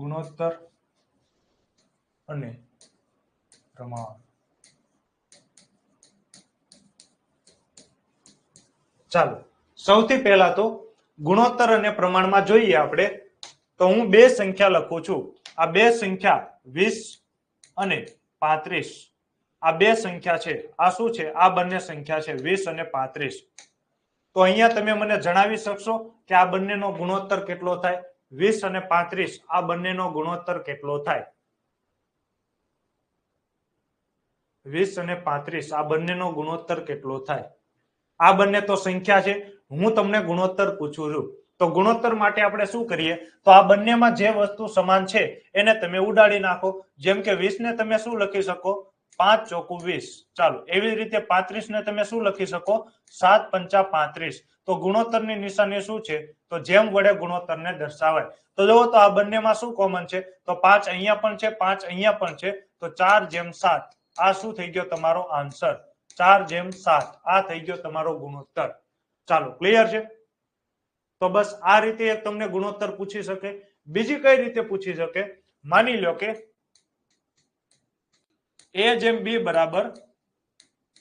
ગુણોત્તર અને પ્રમાણ. ચાલો સૌથી પહેલા તો ગુણોત્તર અને પ્રમાણમાં જોઈએ આપણે તો હું બે સંખ્યા લખું છું. આ બે સંખ્યા 20 અને 35. આ બે સંખ્યા છે. આ શું છે? આ બંને સંખ્યા છે 20 અને 35. તો અહીંયા તમે મને જણાવી શકશો કે આ બંનેનો ગુણોત્તર કેટલો થાય? 20 અને 35 આ બંનેનો ગુણોત્તર કેટલો થાય? 20 અને 35 આ બંનેનો ગુણોત્તર કેટલો થાય? આ બંને તો સંખ્યા છે. હું તમને ગુણોત્તર પૂછું છું. તો ગુણોત્તર માટે આપણે શું કરીએ? તો આ બંનેમાં જે વસ્તુ સમાન છે એને તમે ઉડાડી નાખો. જેમ કે 20 ને તમે શું લખી શકો? 5 ચોકુ 20. ચાલો એવી રીતે 35 ને તમે શું લખી શકો? 7 પંચા 35. તો ગુણોત્તરની નિશાની શું છે? તો જેમ વડે ગુણોત્તરને દર્શાવાય. તો જુઓ તો આ બંનેમાં શું કોમન છે? તો 5 અહીંયા પણ છે, 5 અહીંયા પણ છે. તો 4/7 આ શું થઈ ગયો તમારો આન્સર? 4/7 આ થઈ ગયો તમારો ગુણોત્તર. ચાલો ક્લિયર છે? તો બસ આ રીતે તમને ગુણોત્તર પૂછી શકે. બીજી કઈ રીતે પૂછી શકે? માની લો કે a/b બરાબર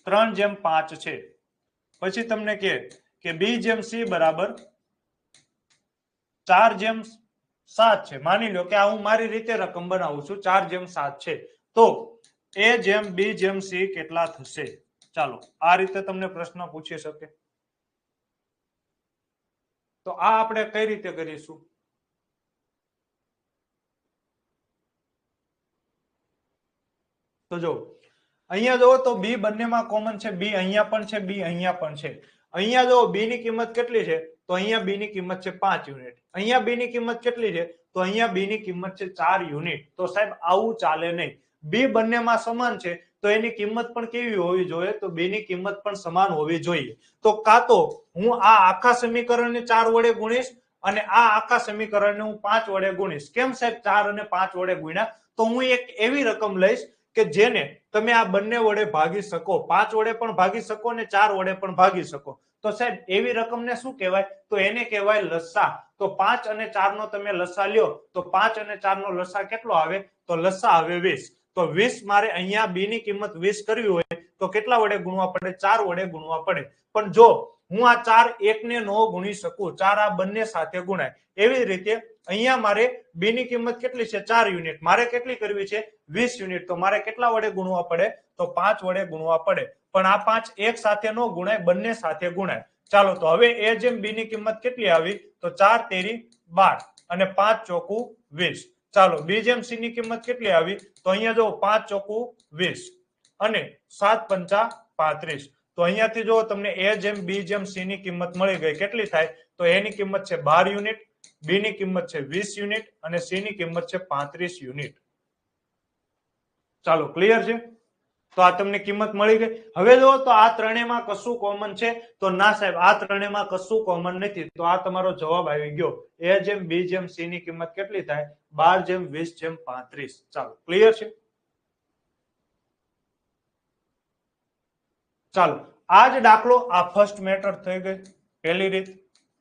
3/5 છે. પછી તમને કે b/c બરાબર 4/7 છે. માની લો કે આ હું મારી રીતે રકમ બનાવું છું, 4/7 છે. તો a/b/c કેટલા થશે? ચાલો આ રીતે તમને પ્રશ્ન પૂછી શકે. તો આ આપણે કઈ રીતે કરીશું? તો જો અહીંયા જો તો b બંનેમાં કોમન છે. b અહીંયા પણ છે, b અહીંયા પણ છે. અહીંયા જો b ની કિંમત કેટલી છે? તો અહીંયા b ની કિંમત છે 5 યુનિટ. અહીંયા b ની કિંમત કેટલી છે? તો અહીંયા b ની કિંમત છે 4 યુનિટ. તો સાહેબ આવું ચાલે નહીં. b બંનેમાં સમાન છે તો એની કિંમત પણ કેવી હોવી જોઈએ? તો b ની કિંમત પણ સમાન હોવી જોઈએ. તો કાં તો હું આ આખા સમીકરણને 4 વડે ગુણીશ અને આ આખા સમીકરણને હું 5 વડે ગુણીશ. કેમ સાહેબ 4 અને 5 વડે ગુણ્યા? તો હું એક એવી રકમ લઈશ કે જેને તમે આ બંને વડે ભાગી શકો. 5 વડે પણ ભાગી શકો અને 4 વડે પણ ભાગી શકો. તો સાહેબ એવી રકમને શું કહેવાય? તો એને કહેવાય લસા. તો 5 અને 4 નો તમે લસા લ્યો તો 5 અને 4 નો લસા કેટલો આવે? તો લસા આવે 20. તો 20 મારે અહીંયા b ની કિંમત 20 કરવી હોય તો કેટલા વડે ગુણવા પડે? 4 વડે ગુણવા પડે. પણ જો હું આ 4 એકને નો ગુણી શકું, 4 આ બંને સાથે ગુણાય. એવી રીતે અહીંયા મારે b ની કિંમત કેટલી છે? 4 યુનિટ. મારે કેટલી કરવી છે? 20 યુનિટ. તો મારે કેટલા વડે ગુણવા પડે? તો 5 વડે ગુણવા પડે. પણ આ 5 એક સાથે નો ગુણાય, બંને સાથે ગુણાય. ચાલો તો હવે a/b ની કિંમત કેટલી આવી? તો 4 તેરી 12 અને 5 ચોકુ 20. ચાલો b/c ની કિંમત કેટલી આવી? તો અહીંયા જો 5 ચોકુ 20 અને 7 પંચા 35. તો અહીંયાથી જો તમને a/b/c ની કિંમત મળી ગઈ. કેટલી થાય? તો a ની કિંમત છે 12 યુનિટ, b ની કિંમત છે 20 યુનિટ અને c ની કિંમત છે 35 યુનિટ. ચાલો ક્લિયર છે? તો આ તમને કિંમત મળી ગઈ. હવે જો તો આ ત્રણેયમાં કશું કોમન છે? તો ના સાહેબ આ ત્રણેયમાં કશું કોમન નથી. તો આ તમારો જવાબ આવી ગયો. a/b/c ની કિંમત કેટલી થાય? 12/20/35. ચાલો ક્લિયર છે? ચાલો આ જ દાખલો આ ફર્સ્ટ મેથડ થઈ ગઈ પહેલી રીત.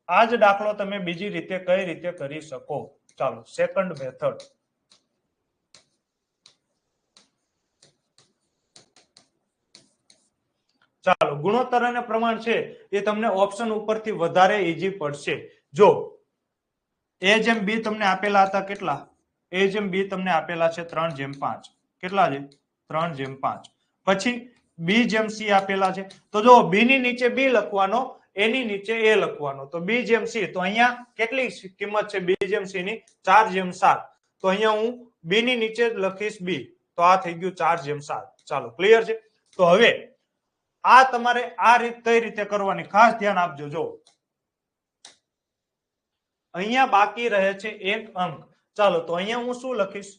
આ જ દાખલો તમે બીજી રીતે કઈ રીતે કરી શકો? ચાલો સેકન્ડ મેથડ. ચાલો ગુણોત્તર અને પ્રમાણ છે એ તમને ઓપ્શન ઉપરથી વધારે ઈઝી પડશે. જો a/b તમને આપેલા હતા કેટલા? a/b તમને આપેલા છે 3/5. કેટલા છે? 3/5. પછી b/c આપેલા છે. તો જો b ની નીચે b લખવાનો, a ની નીચે a લખવાનો. તો b/c તો અહીંયા કેટલી કિંમત છે b/c ની? 4/7. તો અહીંયા હું b ની નીચે લખીશ b. તો આ થઈ ગયું 4/7. ચાલો ક્લિયર છે? તો હવે આ તમારે આ રીત કઈ રીતે કરવાની ખાસ ધ્યાન આપજો. જો અહીંયા બાકી રહે છે એક અંક. ચાલો તો અહીંયા હું શું લખીશ?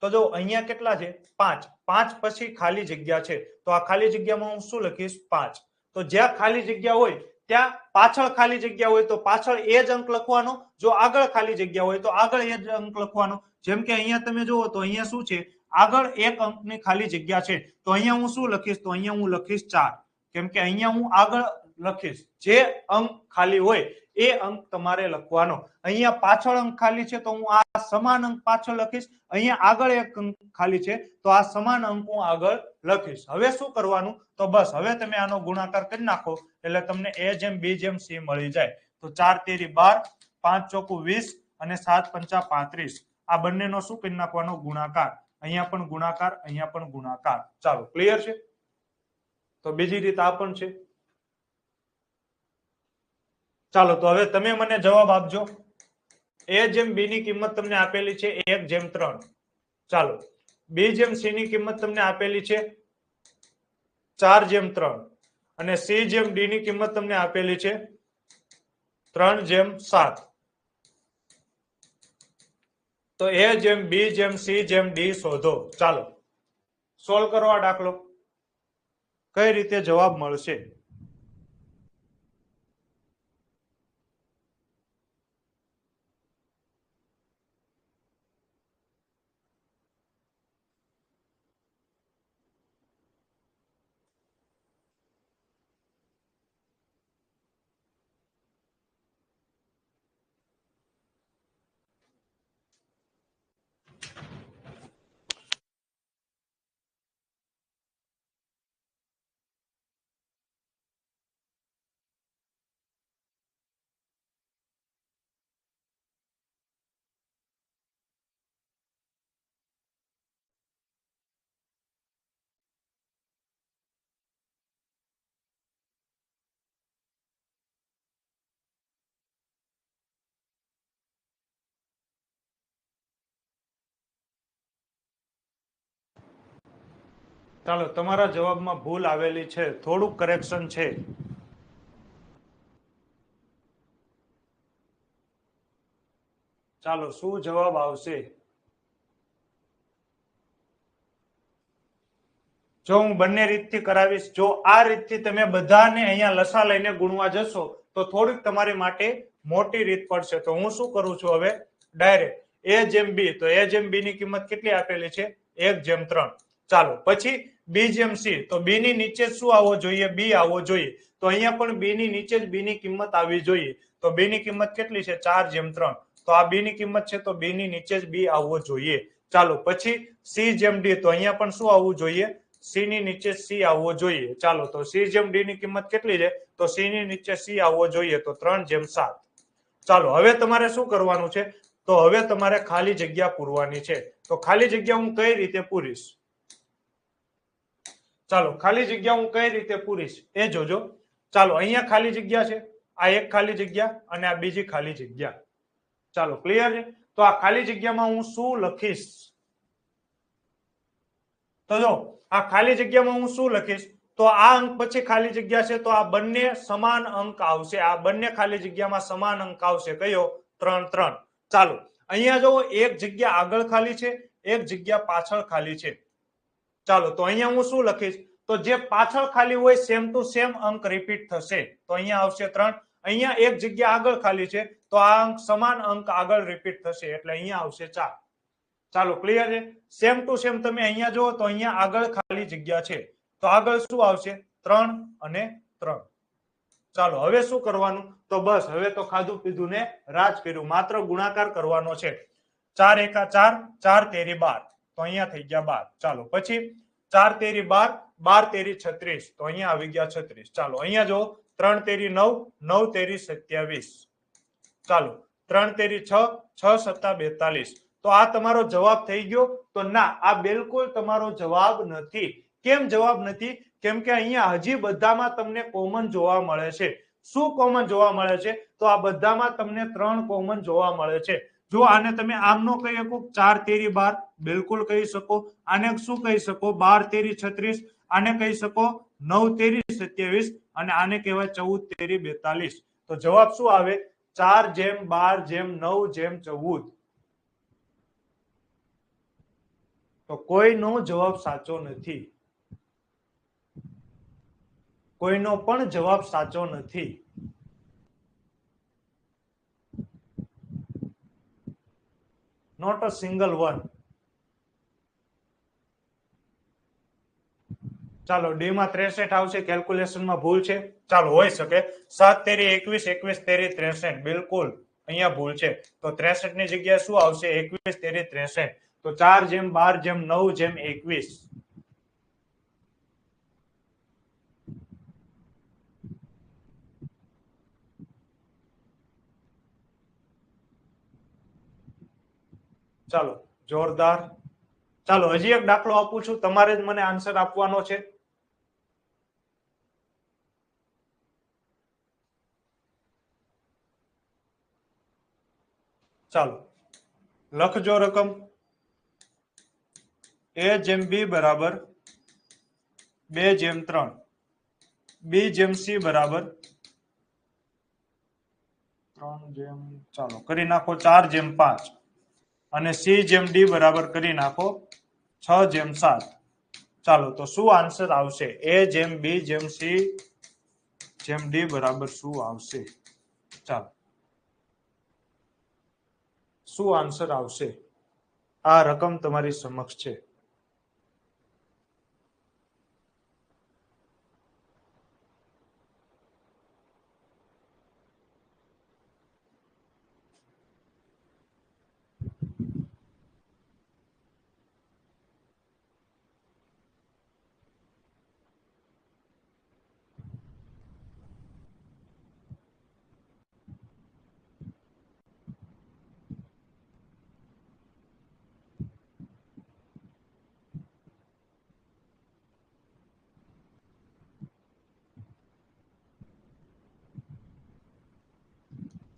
તો જો અહીંયા કેટલા છે? 5. 5 પછી ખાલી જગ્યા છે. તો આ ખાલી જગ્યામાં હું શું લખીશ? 5. તો જ્યાં ખાલી જગ્યા હોય ત્યાં પાછળ ખાલી જગ્યા હોય તો પાછળ એ જ અંક લખવાનો. જો આગળ ખાલી જગ્યા હોય તો આગળ એ જ અંક લખવાનો. જેમ કે અહીંયા તમે જુઓ તો અહીંયા શું છે? આગળ એક અંકની ખાલી જગ્યા છે. તો અહીંયા હું શું લખીશ? તો અહીંયા હું લખીશ 4. કેમ કે અહીંયા હું આગળ લખીશ જે અંક ખાલી હોય એ અંક તમારે લખવાનો. અહીંયા પાછળ અંક ખાલી છે તો હું આ સમાન અંક પાછળ લખીશ. અહીંયા આગળ એક અંક ખાલી છે તો આ સમાન અંક હું આગળ લખીશ. હવે શું કરવાનું, તો બસ હવે તમે આનો ગુણાકાર કરી નાખો એટલે તમને a જેમ b જેમ c મળી જાય. તો 4 તેરી 12, 5 ચોકુ 20 અને 7 પંચા 35. આ બંનેનો શું કરી નાખવાનો, ગુણાકાર. અહીંયા પણ ગુણાકાર, અહીંયા પણ ગુણાકાર. ચાલો ક્લિયર છે. તો બીજી રીત આ પણ છે. ચાલો તો હવે તમે મને જવાબ આપજો. a જેમ b ની કિંમત તમને આપેલી છે 1:3. ચાલો b જેમ c ની કિંમત તમને આપેલી છે 4:3 અને c જેમ d ની કિંમત તમને આપેલી છે 3:7. તો a જેમ b જેમ c જેમ d શોધો. ચાલો સોલ્વ કરો આ દાખલો. કઈ રીતે જવાબ મળશે. ચાલો તમારા જવાબમાં ભૂલ આવેલી છે, થોડુંક કરેક્શન છે. ચાલો શું જવાબ આવશે. જો હું બંને રીતથી કરાવીશ, જો આ રીતથી તમે બધાને અહીંયા લસા લઈને ગુણવા જશો તો થોડીક તમારી માટે મોટી રીત પડશે. તો હું શું કરું છું હવે ડાયરેક્ટ a જેમ b. તો a જેમ b ની કિંમત કેટલી આપેલી છે 1:3. ચાલો પછી b જેમ c. તો b ની નીચે શું આવવો જોઈએ, b આવવો જોઈએ. તો અહીંયા પણ b ની નીચે જ b ની કિંમત આવવી જોઈએ. તો b ની કિંમત કેટલી છે 4:3. તો આ b ની કિંમત છે તો b ની નીચે જ b આવવો જોઈએ. ચાલો પછી c જેમ d. તો અહીંયા પણ શું આવવું જોઈએ, c ની નીચે c આવવો જોઈએ. ચાલો તો c જેમ d ની કિંમત કેટલી છે, તો c ની નીચે c આવવો જોઈએ. તો 3:7. ચાલો હવે તમારે શું કરવાનું છે, તો હવે તમારે ખાલી જગ્યા પૂરવાની છે. તો ખાલી જગ્યા હું કઈ રીતે પૂરીશ. ચાલો ખાલી જગ્યા હું કઈ રીતે પૂરીશ એ જોજો. ચાલો અહીંયા ખાલી જગ્યા છે, આ એક ખાલી જગ્યા અને આ બીજી ખાલી જગ્યા. ચાલો ક્લિયર છે. તો આ ખાલી જગ્યામાં હું શું લખીશ, તો જો આ ખાલી જગ્યામાં હું શું લખીશ, તો આ અંક પછી ખાલી જગ્યા છે તો આ બંને સમાન અંક આવશે. આ બંને ખાલી જગ્યામાં સમાન અંક આવશે. કયો, 3 3. ચાલો અહીંયા જો એક જગ્યા આગળ ખાલી છે, એક જગ્યા પાછળ ખાલી છે. ચાલો તો અહીંયા હું શું લખીશ, તો જે પાછળ ખાલી હોય સેમ ટુ સેમ અંક રિપીટ થશે. તો અહીંયા આવશે 3. અહીંયા એક જગ્યા આગળ ખાલી છે તો આ અંક સમાન અંક આગળ રિપીટ થશે એટલે અહીંયા આવશે 4. ચાલો ક્લિયર છે. સેમ ટુ સેમ તમે અહીંયા જુઓ તો અહીંયા આગળ ખાલી જગ્યા છે તો આગળ શું આવશે 3 અને 3. ચાલો હવે શું કરવાનું, તો બસ હવે તો ખાધું પીધું ને રાજ કર્યું, માત્ર ગુણાકાર કરવાનો છે. 4 એકા 4, 4 તેરી 12. તો અહીંયા થઈ ગયા 12. ચાલો પછી 4 તેરી 12, 12 તેરી 36. તો અહીંયા આવી ગયા 36. ચાલો અહીંયા જો 3 તેરી 9, 9 તેરી 27. ચાલો 3 તેરી 6, 6 સત્તા 42. તો આ તમારો જવાબ થઈ ગયો, તો ના આ બિલકુલ તમારો જવાબ નથી. કેમ જવાબ નથી, કેમ કે અહીંયા હજી બધામાં તમને કોમન જોવા મળે છે. શું કોમન જોવા મળે છે, તો આ બધામાં તમને 3 કોમન જોવા મળે છે. જો આને તમે આમ નો કહી શકો 4 તેરી 12, બિલકુલ કહી શકો. આને શું કહી શકો 12 તેરી 36, આને કહી શકો 9 તેરી 27 અને આને કહેવાય 14 તેરી 42. તો જવાબ શું આવે, 4 જેમ 12 જેમ 9 જેમ 14. તો કોઈનો જવાબ સાચો નથી, કોઈનો પણ જવાબ સાચો નથી. Not a single one. ચાલો ડી માં 63 આવશે, કેલ્ક્યુલેશનમાં ભૂલ છે, ચાલો હોઈ શકે. 7 તેરી 21, 21 તેરી 63, બિલકુલ અહીંયા ભૂલ છે. તો 63 ની જગ્યાએ શું આવશે? 21 તેરી 63. તો 4/12/9/21. ચાલો જોરદાર. ચાલો હજી એક દાખલો આપું છું, તમારે જ મને આન્સર આપવાનો છે. ચાલો લખજો રકમ. A/B બરાબર 2/3, B/C બરાબર 3 ચાલો કરી નાખો 4/5 અને C/D બરાબર કરી નાખો 6/7. ચાલો તો શું આન્સર આવશે? A/B/C/D બરાબર શું આવશે? ચાલો શું આન્સર આવશે? આ રકમ તમારી સમક્ષ છે.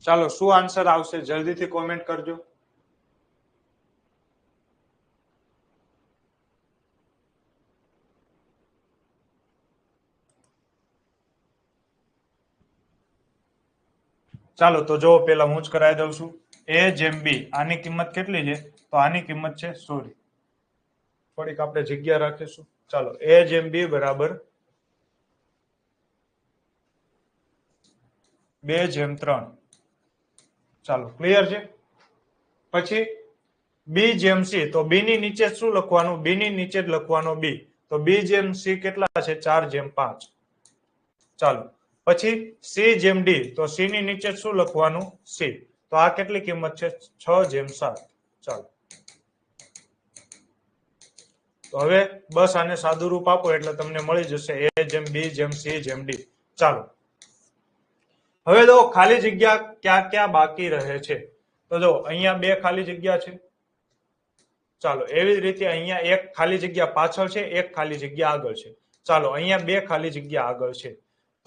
ચાલો શું આન્સર આવશે? જલ્દીથી કોમેન્ટ કરજો. ચાલો તો જો પેલા હું જ કરાવી દઉં છું. A/B આની કિંમત કેટલી છે? તો આની કિંમત છે, સોરી થોડીક આપણે જગ્યા રાખીશું. ચાલો A/B બરાબર 2/3. ચાલો ક્લિયર છે. પછી B/C, તો B ની નીચે શું લખવાનું? B ની નીચે જ લખવાનું B. તો B/C કેટલા છે? 4/5. ચાલો પછી C/D, તો C ની નીચે શું લખવાનું? C. તો આ કેટલી કિંમત છે? 6/7. ચાલો તો હવે બસ આને સાદું રૂપ આપો એટલે તમને મળી જશે A/B/C/D. ચાલો હવે જો ખાલી જગ્યા ક્યાં ક્યાં બાકી રહે છે? તો જો અહીંયા 2 ખાલી જગ્યા છે. ચાલો એવી જ રીતે અહીંયા એક ખાલી જગ્યા પાછળ છે, એક ખાલી જગ્યા આગળ છે. ચાલો અહીંયા 2 ખાલી જગ્યા આગળ છે.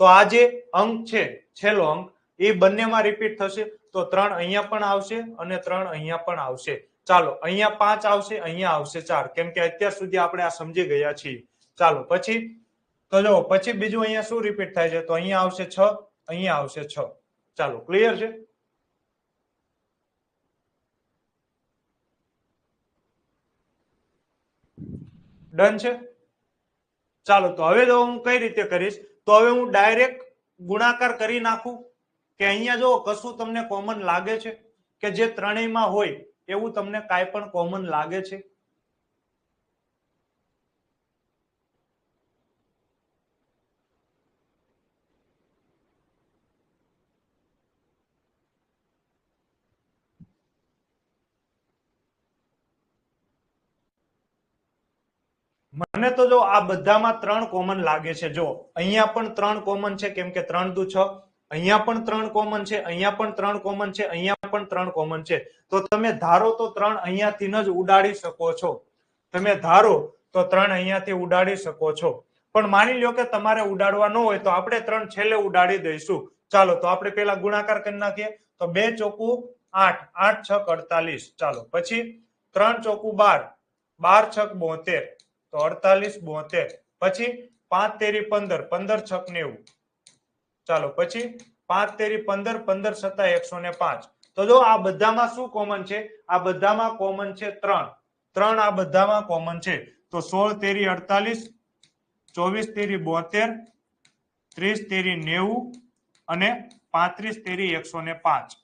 તો આ જે અંક છે, છેલ્લો અંક, એ બંનેમાં રિપીટ થશે. તો 3 અહીંયા પણ આવશે અને 3 અહીંયા પણ આવશે. ચાલો અહીંયા 5 આવશે, અહીંયા આવશે 4, કેમ કે અત્યાર સુધી આપણે આ સમજી ગયા છીએ. ચાલો પછી તો જો પછી બીજું અહીંયા શું રિપીટ થાય છે? તો અહીંયા આવશે 6, અહીંયા આવશે 6. ચાલો ક્લિયર છે. ડન છે. ચાલો તો હવે જો હું કઈ રીતે કરીશ? તો હવે હું ડાયરેક્ટ ગુણાકાર કરી નાખું કે અહીંયા જો કશું તમને કોમન લાગે છે કે જે ત્રણેયમાં હોય એવું તમને કાંઈ પણ કોમન લાગે છે? મને તો જો આ બધામાં 3 કોમન લાગે છે. જો અહીંયા પણ 3 કોમન છે, કેમ કે 3 દુ 6. અહીંયા પણ 3 કોમન છે, અહીંયા પણ 3 કોમન છે, અહીંયા પણ 3 કોમન છે. તો તમે ધારો તો 3 અહીંયાથી જ ઉડાડી શકો છો. તમે ધારો તો 3 અહીંયાથી ઉડાડી શકો છો. પણ માની લ્યો કે તમારે ઉડાડવા ન હોય તો આપણે 3 છેલ્લે ઉડાડી દઈશું. ચાલો તો આપણે પેલા ગુણાકાર કરી નાખીએ. તો 2 ચોકુ 8, 8 છક 48. ચાલો પછી 3 ચોકુ 12, 12 છક 72. તો 48 72. પછી 5 તેરી 15, 15 છક 90. ચાલો પછી 5 તેરી 15, 15 સત્તા 105. તો જો આ બધામાં શું કોમન છે? આ બધામાં કોમન છે 3. 3 આ બધામાં કોમન છે. તો 16 તેરી 48, 24 તેરી 72, 30 તેરી 90 અને 35 તેરી 105.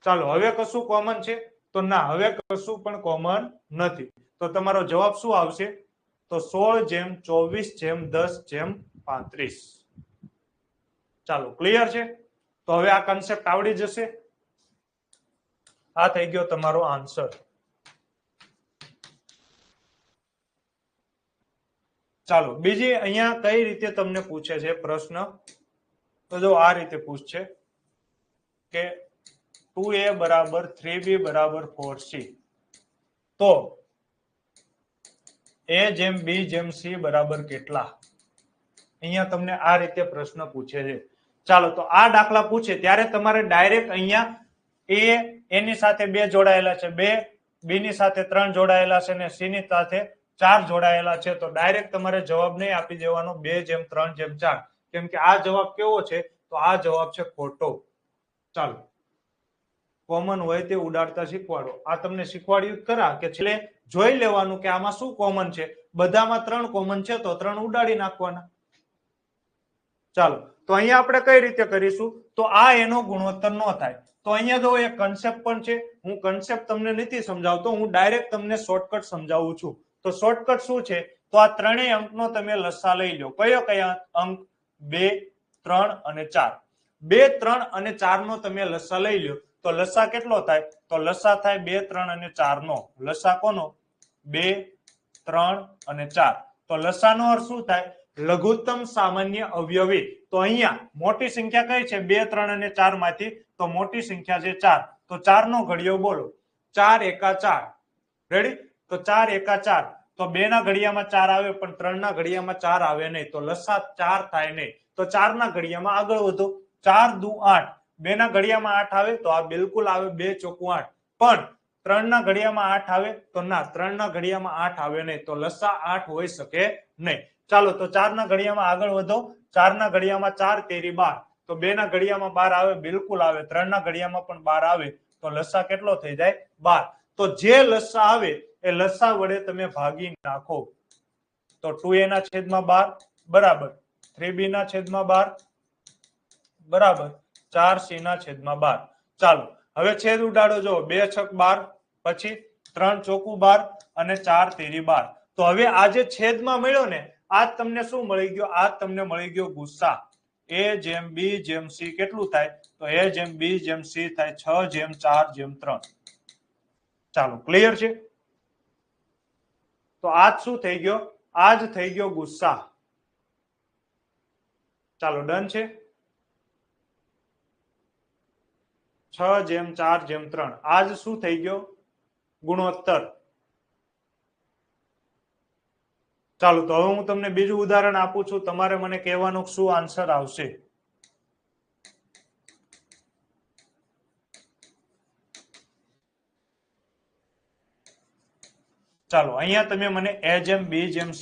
ચાલો હવે કશું કોમન છે? તો ના, હવે કશું પણ કોમન નથી. તો તમારો જવાબ શું આવશે? તો તો 16/24/10/35. ચાલો ક્લિયર છે? તો હવે આ કન્સેપ્ટ આવડી જશે. આ થઈ ગયો તમારો આન્સર. ચાલો બીજી અહીંયા કઈ રીતે તમને પૂછે છે પ્રશ્ન, તો જો આ રીતે પૂછશે કે 2a બરાબર 3b બરાબર 4c, તો a જેમ b જેમ c બરાબર કેટલા? અહીંયા તમને આ રીતે પ્રશ્ન પૂછે છે. ચાલો તો આ દાખલા પૂછે ત્યારે તમારે ડાયરેક્ટ અહીંયા a એની સાથે 2 જોડાયેલા છે, 2 b ની સાથે 3 જોડાયેલા છે અને c ની સાથે 4 જોડાયેલા છે, તો ડાયરેક્ટ તમારે જવાબ નહીં આપી દેવાનો 2/3/4, કેમ કે આ જવાબ કેવો છે? તો આ જવાબ છે ખોટો. ચાલો કોમન હોય તે ઉડાડતા શીખવાડો. આ તમને શીખવાડ્યું ખરા કે છેલ્લે જોઈ લેવાનું કે આમાં શું કોમન છે. બધામાં 3 કોમન છે તો 3 ઉડાડી નાખવાના. ચાલો તો અહીંયા આપણે કઈ રીતે કરીશું? તો આ એનો ગુણોત્તર ન થાય. તો અહીંયા જો એક કન્સેપ્ટ પણ છે, હું કન્સેપ્ટ તમને નથી સમજાવતો, હું ડાયરેક્ટ તમને શોર્ટકટ સમજાવું છું. તો શોર્ટકટ શું છે? તો આ ત્રણેય અંકનો તમે લસા લઈ લો. કયા અંક? 2, 3 અને 4. 2, 3 અને 4 નો તમે લસા લઈ લો તો લસા કેટલો થાય? તો લસા થાય 2, 3 અને 4 નો. લસા કોનો? 2, 3 અને 4. તો લસાનો અર્થ શું થાય? લઘુત્તમ સામાન્ય અવયવી. તો અહીંયા મોટી સંખ્યા કઈ છે? 2, 3 અને 4 માંથી તો મોટી સંખ્યા છે 4. તો 4 નો ઘડિયો બોલો. 4 એકા 4. રેડી? તો 4 એકા 4. તો 2 ના ઘડિયામાં 4 આવે પણ 3 ના ઘડિયામાં 4 આવે નહીં, તો લસા 4 થાય નહીં. તો 4 ના ઘડિયામાં આગળ વધો. 4 દુ 8. 2 ના ઘડિયામાં 8 આવે તો આ બિલકુલ આવે, 2 ચોકુ 8. પણ 3 ના ઘડિયામાં 8 આવે તો ના, 3 ના ઘડિયામાં 8 આવે નહીં, તો લસા 8 હોઈ શકે નહીં. ચાલો તો 4 ના ઘડિયામાં આગળ વધો. 4 ના ઘડિયામાં 4 તેરી 12. તો 2 ના ઘડિયામાં 12 આવે, બિલકુલ આવે. 3 ના ઘડિયામાં પણ 12 આવે, તો લસા કેટલો થઈ જાય? 12. તો જે લસા આવે એ લસા વડે તમે ભાગી નાખો. તો 2a ના છેદમાં 12 બરાબર 3b ના છેદમાં 12 બરાબર 4c ના છેદમાં 12. ચાલો હવે છેદ ઉડાડો. જો 2 છક 12, પછી 3 ચોકુ 12 અને 4 તેરી 12. તો હવે આ જે છેદમાં મળ્યો ને, આ તમને શું મળી ગયો? આ તમને મળી ગયો ગુસ્સા. a જેમ b જેમ c કેટલું થાય? તો a જેમ b જેમ c થાય 6/4/3. ચાલો ક્લિયર છે? તો આજ શું થઈ ગયો? આજ થઈ ગયો ગુસ્સા. ચાલો ડન છે? 6/4/3. આજ શું થઈ ગયો? ગુણોત્તર. ચાલો તો હવે હું તમને બીજું ઉદાહરણ આપું છું. તમારે મને કહેવાનું શું આન્સર આવશે. ચાલો અહીંયા તમે મને a જેમ b જેમ c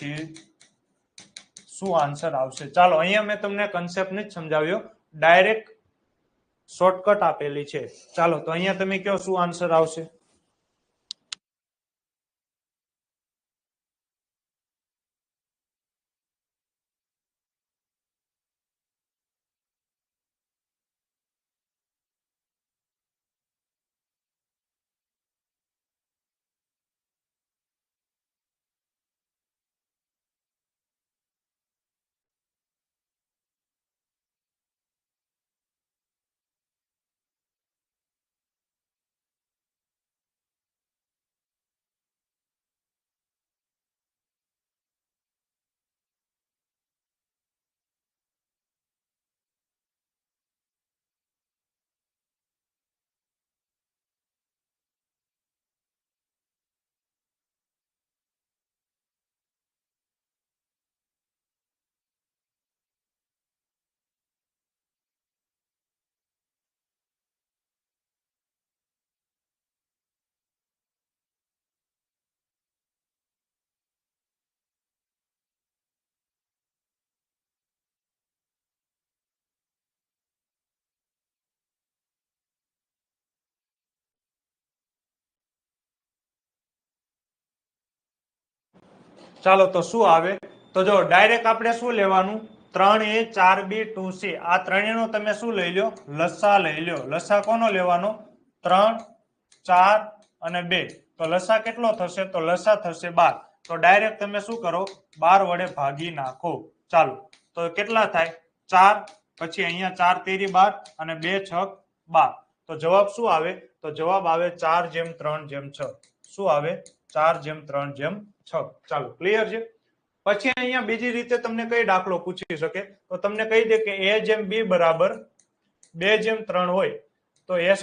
શું આન્સર આવશે. ચાલો અહીંયા મેં તમને કન્સેપ્ટ નથી સમજાવ્યો, ડાયરેક્ટ શોર્ટકટ આપેલી છે. ચાલો તો અહીંયા તમે કહો શું આન્સર આવશે. ચાલો તો શું આવે? તો જો ડાયરેક્ટ આપણે શું લેવાનું? 3a 4b 2c. આ ત્રણેયનો તમે શું લઈ લો? લસા લઈ લો. લસા કોનો લેવાનો? 3, 4 અને 2. તો લસા કેટલો થશે? તો લસા થશે 12. તો ડાયરેક્ટ તમે શું કરો 12 વડે ભાગી નાખો ચાલો તો કેટલા થાય 4 પછી અહીંયા 4 તેરી 12 અને 2 છક 12 તો જવાબ શું આવે તો જવાબ આવે 4:3:6 શું આવે 4:3:6 ચાલો ક્લિયર છે પછી અહીંયા બીજી રીતે તમને કઈ દાખલો પૂછી શકે તો તમને કહી દે કે a/b બરાબર 2:3 હોય તો a²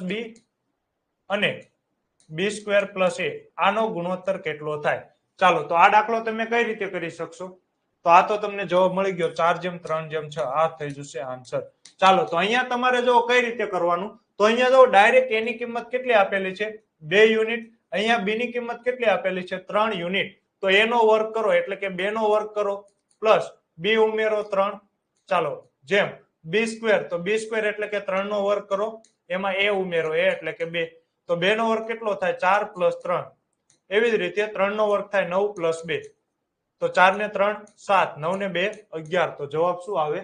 + b અને b² + a આનો ગુણોત્તર કેટલો થાય ચાલો તો આ દાખલો તમે કઈ રીતે કરી શકશો તો આ તો તમને જવાબ મળી ગયો 4:3:6 આ થઈ જશે આન્સર ચાલો તો અહીંયા તમારે જો કઈ રીતે કરવાનું તો અહીંયા જો ડાયરેક્ટ એની કિંમત કેટલી આપેલી છે 2 યુનિટ અહીંયા b ની કિંમત કેટલી આપેલી છે 3 યુનિટ તો a નો વર્ગ કરો એટલે કે 2 નો વર્ગ કરો પ્લસ b ઉમેરો 3 ચાલો જેમ b² તો b² એટલે કે 3 નો વર્ગ કરો એમાં a ઉમેરો a એટલે કે 2 તો 2 નો વર્ગ કેટલો થાય 4 + 3 એવી જ રીતે 3 નો વર્ગ થાય 9 + 2 તો 4 ને 3 7 9 ને 2 11 તો જવાબ શું આવે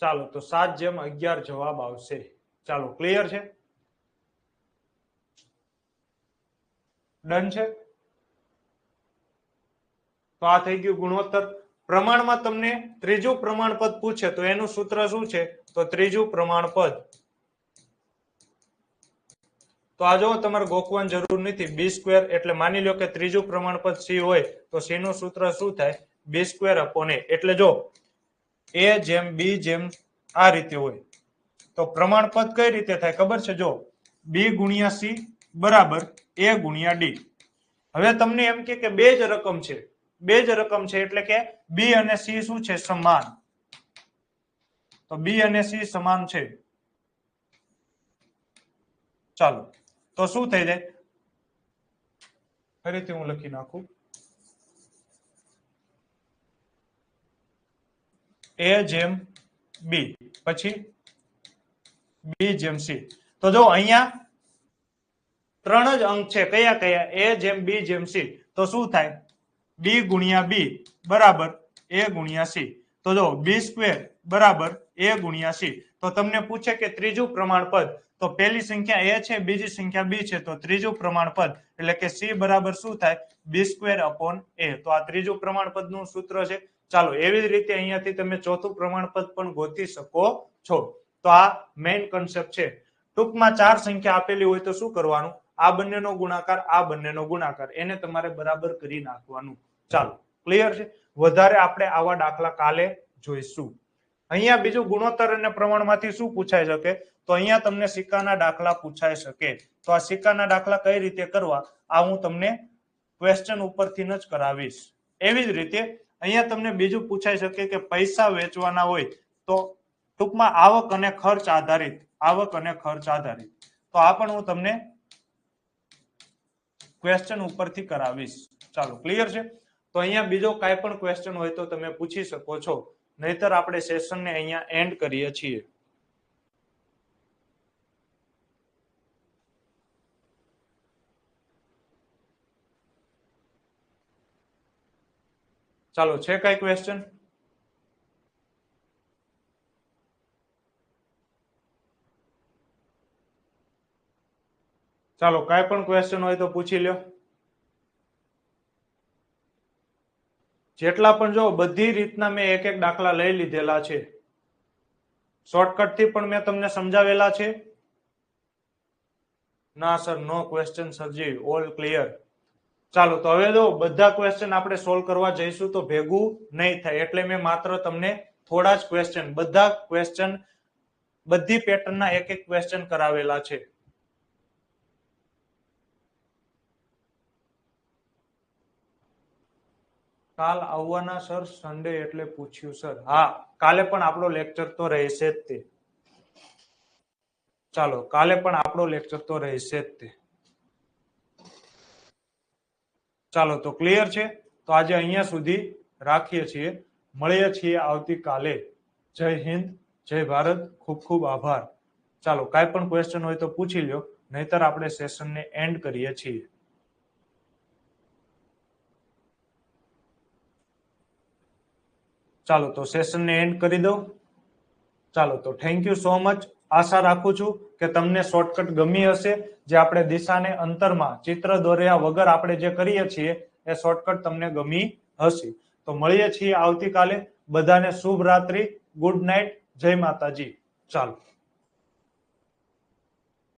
ચાલો તો 7:11 જવાબ આવશે ચાલો ક્લિયર છે ડન છે તો આ થઈ ગયું ગુણોત્તર પ્રમાણમાં તમને ત્રીજું પ્રમાણપદ પૂછે તો એનું સૂત્ર શું છે તો ત્રીજું પ્રમાણપદ તો આ જો તમારે ગોખવાની જરૂર નથી b² એટલે માની લો કે ત્રીજું પ્રમાણપદ c હોય તો c નું સૂત્ર શું થાય b² / a એટલે જો a/b આ રીતે હોય તો પ્રમાણપદ કઈ રીતે થાય ખબર છે જો b × c બરાબર a × d હવે તમને એમ કે બે જ રકમ છે એટલે કે b અને c શું છે સમાન તો b અને c સમાન છે ચાલો તો શું થઈ જાય ફરીથી હું લખી નાખું a/b પછી b/c તો જો અહીંયા 3 જ અંક છે કયા કયા a/b/c તો શું થાય b × b બરાબર a × c તો જો b² બરાબર a × c તો તમને પૂછે કે ત્રીજું પ્રમાણપદ તો પહેલી સંખ્યા a છે બીજી સંખ્યા b છે તો ત્રીજું પ્રમાણપદ એટલે કે c બરાબર શું થાય b² / a તો આ ત્રીજું પ્રમાણપદ નું સૂત્ર છે ચાલો એવી જ રીતે અહીંયાથી તમે ચોથું પ્રમાણપદ પણ ગોતી શકો છો તો આ મેઇન કન્સેપ્ટ છે ટૂંકમાં 4 સંખ્યા આપેલી હોય તો શું કરવાનું આ બંનેનો ગુણાકાર એને તમારે બરાબર કરી નાખવાનું ચાલો ક્લિયર છે વધારે આપણે આવા દાખલા કાલે જોઈશું અહીંયા બીજું ગુણોત્તર અને પ્રમાણમાંથી શું પૂછાઈ શકે તો અહીંયા તમને સિક્કાના દાખલા પૂછાઈ શકે તો આ સિક્કાના દાખલા કઈ રીતે કરવા આ હું તમને ક્વેશ્ચન ઉપરથી જ કરાવીશ એવી જ રીતે અહીંયા તમને બીજું પૂછાઈ શકે કે પૈસા વેચવાના હોય તો ટૂંકમાં આવક અને ખર્ચ આધારિત તો આ પણ હું તમને ક્વેશ્ચન ઉપરથી કરાવીશ ચાલો ક્લિયર છે તો અહીંયા બીજો કાંઈ પણ ક્વેશ્ચન હોય તો તમે પૂછી શકો છો નહીતર આપણે સેશનને અહીંયા એન્ડ કરીએ છીએ ચાલો છે કઈ ક્વેશ્ચન ચાલો કાંઈ પણ ક્વેશ્ચન હોય તો પૂછી લ્યો જેટલા પણ જો બધી રીતના મેં એક એક દાખલા લઈ લીધેલા છે શોર્ટકટ થી પણ મેં તમને સમજાવેલા છે ના સર નો ક્વેશ્ચન સરજી ઓલ ક્લિયર ચાલો તો હવે જો બધા ક્વેશ્ચન આપણે સોલ્વ કરવા જઈશું તો ભેગું નહીં થાય એટલે મેં માત્ર તમને થોડા જ ક્વેશ્ચન બધા ક્વેશ્ચન બધી પેટર્નના એક એક ક્વેશ્ચન કરાવેલા છે કાલ આવવાના સર સન્ડે એટલે પૂછ્યું સર હા કાલે પણ આપણો લેક્ચર તો રહેશે જ તે ચાલો કાલે પણ આપણો લેક્ચર તો રહેશે જ તે ચાલો તો ક્લિયર છે તો આજે અહીંયા સુધી રાખીએ છીએ મળીએ છીએ આવતીકાલે જય હિન્દ જય ભારત, ખૂબ ખૂબ આભાર. ચાલો કાંઈ પણ ક્વેશ્ચન હોય તો પૂછી લ્યો, નહીતર આપણે સેશનને એન્ડ કરીએ છીએ. ચાલો તો સેશનને એન્ડ કરી દઉં. ચાલો તો થેન્ક યુ સો મચ. આશા રાખું છું કે તમને શોર્ટકટ ગમી હશે. જે આપણે દિશાને અંતરમાં ચિત્ર દોર્યા વગર આપણે જે કરીએ છીએ એ શોર્ટકટ તમને ગમી હશે. તો મળીએ છીએ આવતીકાલે. બધાને શુભ રાત્રિ, ગુડ નાઇટ, જય માતાજી. ચાલો.